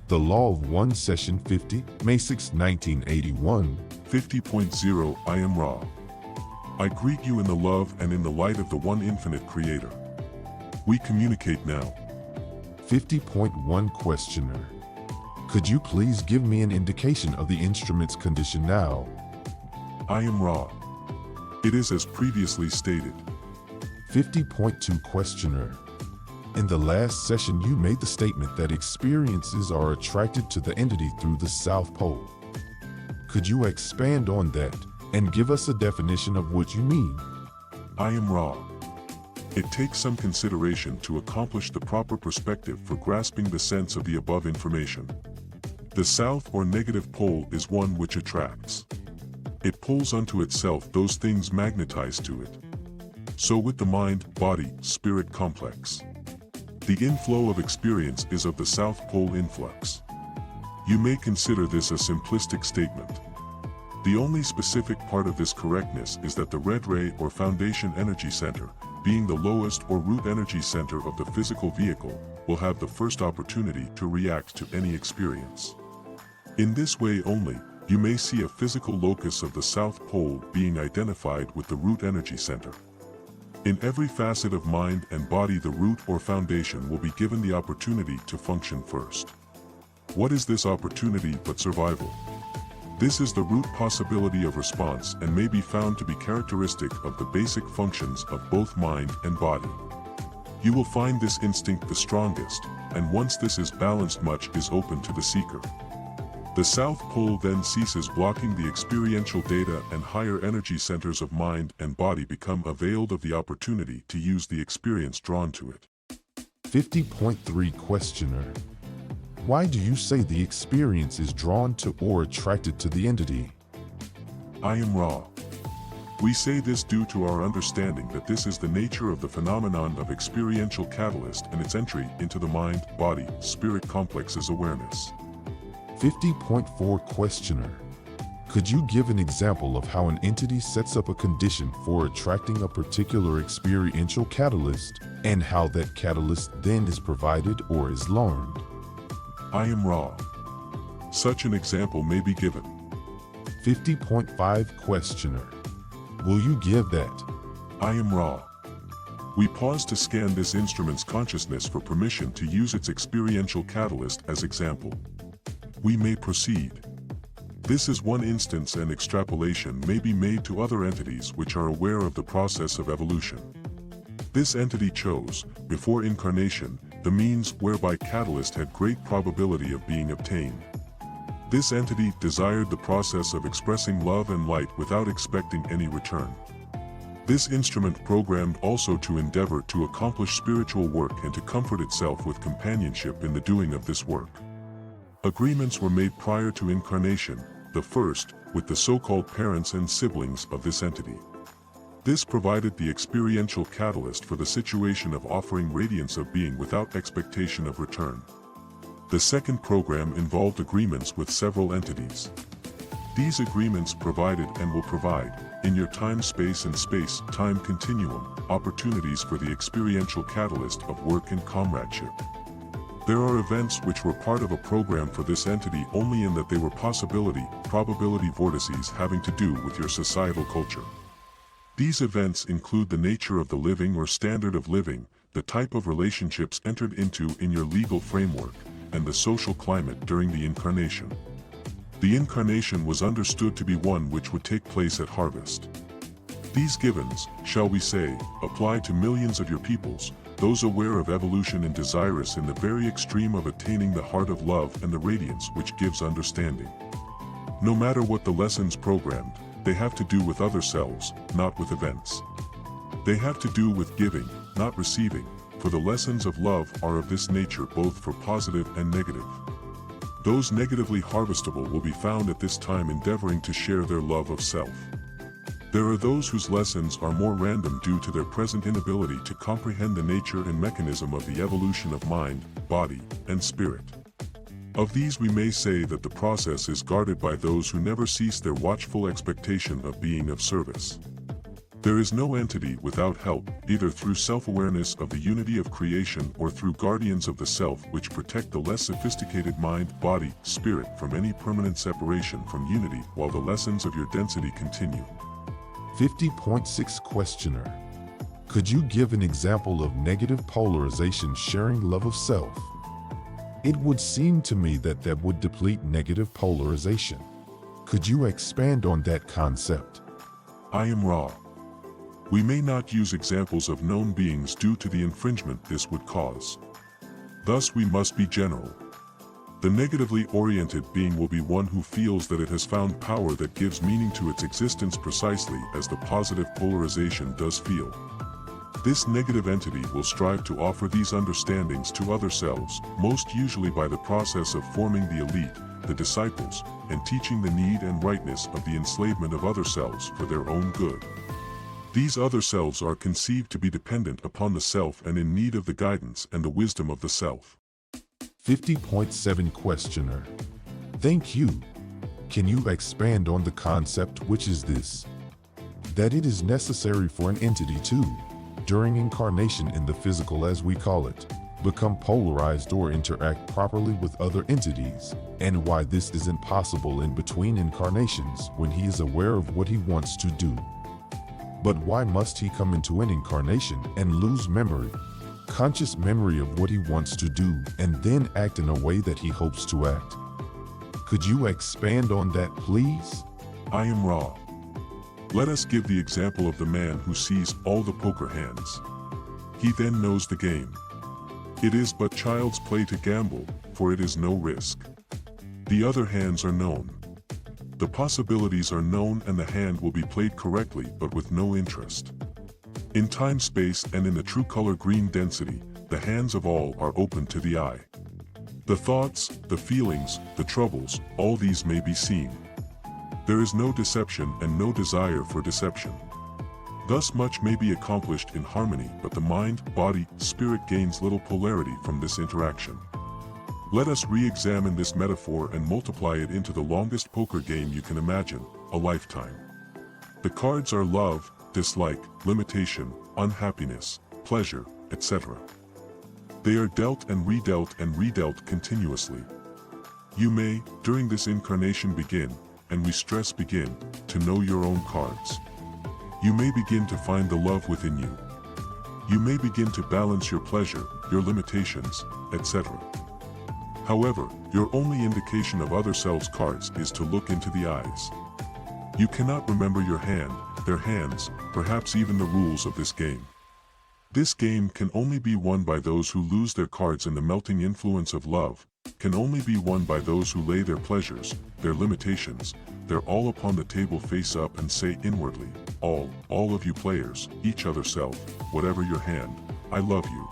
The Law of One, Session 50, May 6, 1981. 50.0 I am Ra. I greet you in the love and in the light of the one infinite Creator. We communicate now. 50.1 Questioner. Could you please give me an indication of the instrument's condition now? I am Ra. It is as previously stated. 50.2 Questioner. In the last session you made the statement that experiences are attracted to the entity through the South Pole. Could you expand on that and give us a definition of what you mean? I am Ra. It takes some consideration to accomplish the proper perspective for grasping the sense of the above information. The south or negative pole is one which attracts. It pulls unto itself those things magnetized to it. So with the mind, body, spirit complex. The inflow of experience is of the South Pole influx. You may consider this a simplistic statement. The only specific part of this correctness is that the red ray or foundation energy center, being the lowest or root energy center of the physical vehicle, will have the first opportunity to react to any experience. In this way only, you may see a physical locus of the South Pole being identified with the root energy center. In every facet of mind and body, the root or foundation will be given the opportunity to function first. What is this opportunity but survival? This is the root possibility of response and may be found to be characteristic of the basic functions of both mind and body. You will find this instinct the strongest, and once this is balanced, much is open to the seeker. The South Pole then ceases blocking the experiential data, and higher energy centers of mind and body become availed of the opportunity to use the experience drawn to it. 50.3 Questioner. Why do you say the experience is drawn to or attracted to the entity? I am Ra. We say this due to our understanding that this is the nature of the phenomenon of experiential catalyst and its entry into the mind, body, spirit complex's awareness. 50.4 Questioner. Could you give an example of how an entity sets up a condition for attracting a particular experiential catalyst, and how that catalyst then is provided or is learned? I am Ra. Such an example may be given. 50.5 Questioner. Will you give that? I am Ra. We pause to scan this instrument's consciousness for permission to use its experiential catalyst as example. We may proceed. This is one instance, and extrapolation may be made to other entities which are aware of the process of evolution. This entity chose, before incarnation, the means whereby catalyst had great probability of being obtained. This entity desired the process of expressing love and light without expecting any return. This instrument programmed also to endeavor to accomplish spiritual work and to comfort itself with companionship in the doing of this work. Agreements were made prior to incarnation, the first, with the so-called parents and siblings of this entity. This provided the experiential catalyst for the situation of offering radiance of being without expectation of return. The second program involved agreements with several entities. These agreements provided and will provide, in your time, space and space-time continuum, opportunities for the experiential catalyst of work and comradeship. There are events which were part of a program for this entity only in that they were probability vortices having to do with your societal culture. These events include the nature of the living or standard of living, the type of relationships entered into in your legal framework, and the social climate during the incarnation. The incarnation was understood to be one which would take place at harvest. These givens, shall we say, apply to millions of your peoples, those aware of evolution and desirous in the very extreme of attaining the heart of love and the radiance which gives understanding. No matter what the lessons programmed, they have to do with other selves, not with events. They have to do with giving, not receiving, for the lessons of love are of this nature both for positive and negative. Those negatively harvestable will be found at this time endeavoring to share their love of self. There are those whose lessons are more random due to their present inability to comprehend the nature and mechanism of the evolution of mind, body, and spirit. Of these we may say that the process is guarded by those who never cease their watchful expectation of being of service. There is no entity without help, either through self-awareness of the unity of creation or through guardians of the self which protect the less sophisticated mind, body, spirit from any permanent separation from unity while the lessons of your density continue. 50.6 Questioner. Could you give an example of negative polarization sharing love of self? It would seem to me that that would deplete negative polarization. Could you expand on that concept? I am Ra. We may not use examples of known beings due to the infringement this would cause. Thus we must be general. The negatively oriented being will be one who feels that it has found power that gives meaning to its existence precisely as the positive polarization does feel. This negative entity will strive to offer these understandings to other selves, most usually by the process of forming the elite, the disciples, and teaching the need and rightness of the enslavement of other selves for their own good. These other selves are conceived to be dependent upon the self and in need of the guidance and the wisdom of the self. 50.7 Questioner. Thank you. Can you expand on the concept which is this? That it is necessary for an entity to, during incarnation in the physical as we call it, become polarized or interact properly with other entities, and why this isn't possible in between incarnations when he is aware of what he wants to do. But why must he come into an incarnation and lose memory, conscious memory of what he wants to do, and then act in a way that he hopes to act? Could you expand on that, please? I am Ra. Let us give the example of the man who sees all the poker hands. He then knows the game. It is but child's play to gamble, for it is no risk. The other hands are known. The possibilities are known and the hand will be played correctly but with no interest. In time, space, and in the true color green density, the hands of all are open to the eye. The thoughts, the feelings, the troubles, all these may be seen. There is no deception and no desire for deception. Thus much may be accomplished in harmony, but the mind, body, spirit gains little polarity from this interaction. Let us re-examine this metaphor and multiply it into the longest poker game you can imagine, a lifetime. The cards are love, dislike, limitation, unhappiness, pleasure, etc. They are dealt and redealt continuously. You may, during this incarnation begin, and we stress begin, to know your own cards. You may begin to find the love within you. You may begin to balance your pleasure, your limitations, etc. However, your only indication of other selves' cards is to look into the eyes. You cannot remember your hand, their hands, perhaps even the rules of this game. This game can only be won by those who lose their cards in the melting influence of love, can only be won by those who lay their pleasures, their limitations, their all upon the table face up and say inwardly, all of you players, each other self, whatever your hand, I love you.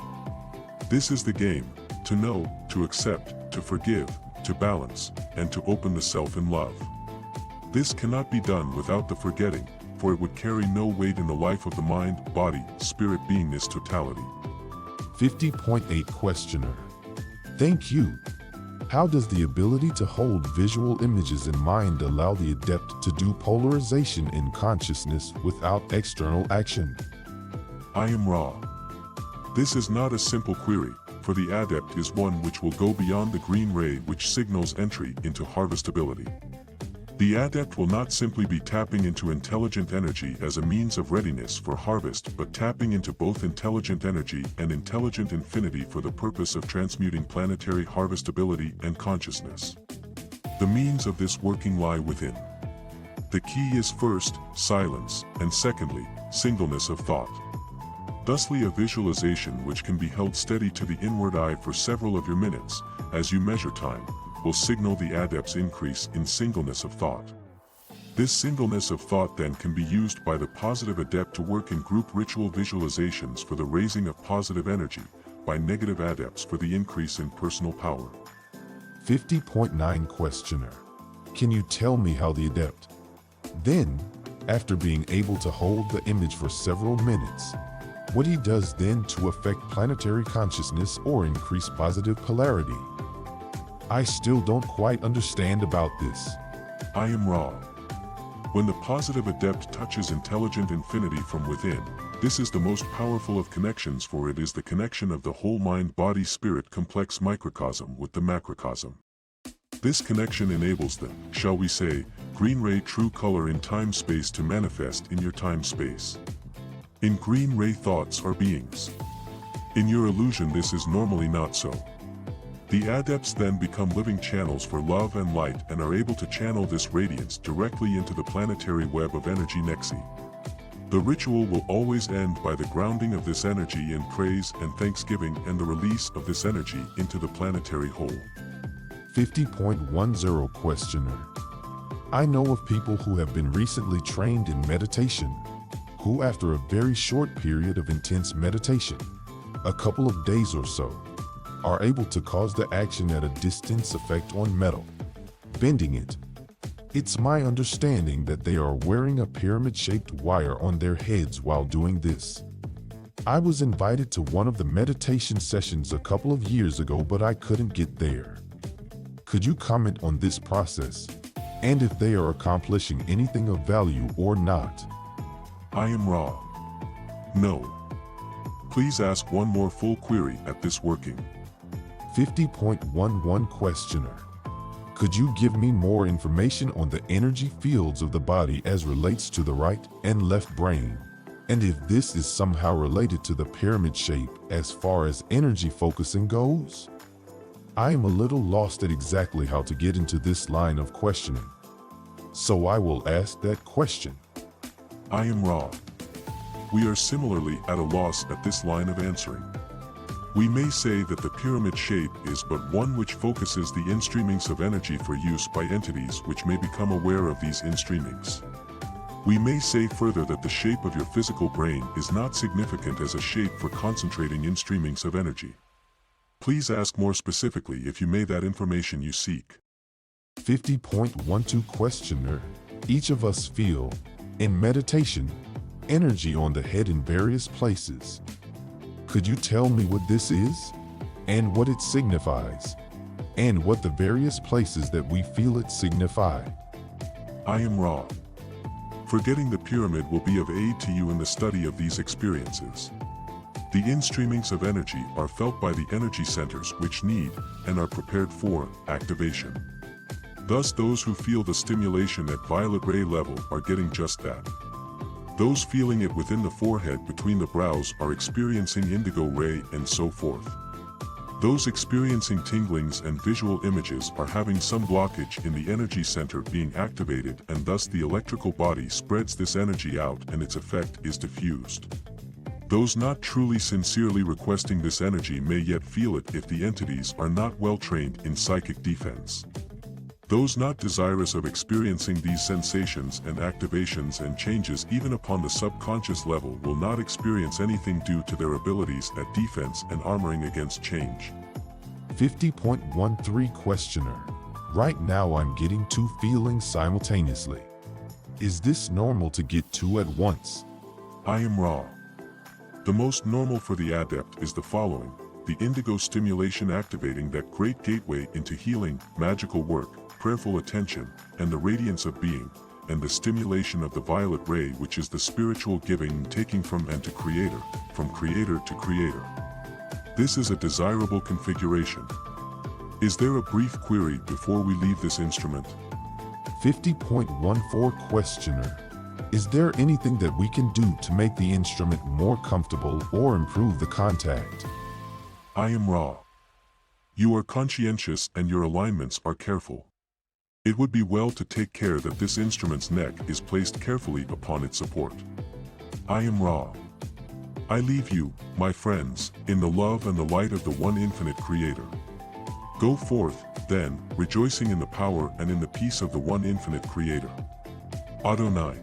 This is the game, to know, to accept, to forgive, to balance, and to open the self in love. This cannot be done without the forgetting, for it would carry no weight in the life of the mind, body, spirit beingness totality. 50.8 Questioner. Thank you. How does the ability to hold visual images in mind allow the adept to do polarization in consciousness without external action? I am Ra. This is not a simple query, for the adept is one which will go beyond the green ray which signals entry into harvestability. The adept will not simply be tapping into intelligent energy as a means of readiness for harvest, but tapping into both intelligent energy and intelligent infinity for the purpose of transmuting planetary harvestability and consciousness. The means of this working lie within. The key is first, silence, and secondly, singleness of thought. Thusly a visualization which can be held steady to the inward eye for several of your minutes, as you measure time, will signal the adept's increase in singleness of thought. This singleness of thought then can be used by the positive adept to work in group ritual visualizations for the raising of positive energy, by negative adepts for the increase in personal power. 50.9 Questioner. Can you tell me how the adept, then, after being able to hold the image for several minutes, what he does then to affect planetary consciousness or increase positive polarity? I still don't quite understand about this. I am Ra. When the positive adept touches intelligent infinity from within, this is the most powerful of connections, for it is the connection of the whole mind-body-spirit complex microcosm with the macrocosm. This connection enables the, shall we say, green ray true color in time-space to manifest in your time-space. In green ray thoughts are beings. In your illusion this is normally not so. The adepts then become living channels for love and light and are able to channel this radiance directly into the planetary web of energy nexi. The ritual will always end by the grounding of this energy in praise and thanksgiving and the release of this energy into the planetary whole. 50.10 Questioner. I know of people who have been recently trained in meditation, who after a very short period of intense meditation, a couple of days or so, are able to cause the action at a distance effect on metal, bending it. It's my understanding that they are wearing a pyramid-shaped wire on their heads while doing this. I was invited to one of the meditation sessions a couple of years ago, but I couldn't get there. Could you comment on this process, and if they are accomplishing anything of value or not? I am Ra. No. Please ask one more full query at this working. 50.11 Questioner. Could you give me more information on the energy fields of the body as relates to the right and left brain, and if this is somehow related to the pyramid shape as far as energy focusing goes? I am a little lost at exactly how to get into this line of questioning, so I will ask that question. I am Ra. We are similarly at a loss at this line of answering. We may say that the pyramid shape is but one which focuses the instreamings of energy for use by entities which may become aware of these instreamings. We may say further that the shape of your physical brain is not significant as a shape for concentrating instreamings of energy. Please ask more specifically if you may that information you seek. 50.12 Questioner. Each of us feel, in meditation, energy on the head in various places. Could you tell me what this is, and what it signifies, and what the various places that we feel it signify? I am Ra. Forgetting the pyramid will be of aid to you in the study of these experiences. The instreamings of energy are felt by the energy centers which need, and are prepared for, activation. Thus those who feel the stimulation at violet ray level are getting just that. Those feeling it within the forehead between the brows are experiencing indigo ray and so forth. Those experiencing tinglings and visual images are having some blockage in the energy center being activated, and thus the electrical body spreads this energy out and its effect is diffused. Those not truly sincerely requesting this energy may yet feel it if the entities are not well trained in psychic defense. Those not desirous of experiencing these sensations and activations and changes even upon the subconscious level will not experience anything due to their abilities at defense and armoring against change. 50.13 Questioner. Right now I'm getting two feelings simultaneously. Is this normal to get two at once? I am Ra. The most normal for the adept is the following: the indigo stimulation activating that great gateway into healing, magical work, prayerful attention, and the radiance of being, and the stimulation of the violet ray which is the spiritual giving and taking from and to creator, from creator to creator. This is a desirable configuration. Is there a brief query before we leave this instrument? 50.14 Questioner. Is there anything that we can do to make the instrument more comfortable or improve the contact? I am Ra. You are conscientious and your alignments are careful. It would be well to take care that this instrument's neck is placed carefully upon its support. I am Ra. I leave you, my friends, in the love and the light of the one infinite Creator. Go forth, then, rejoicing in the power and in the peace of the one infinite Creator. Adonai.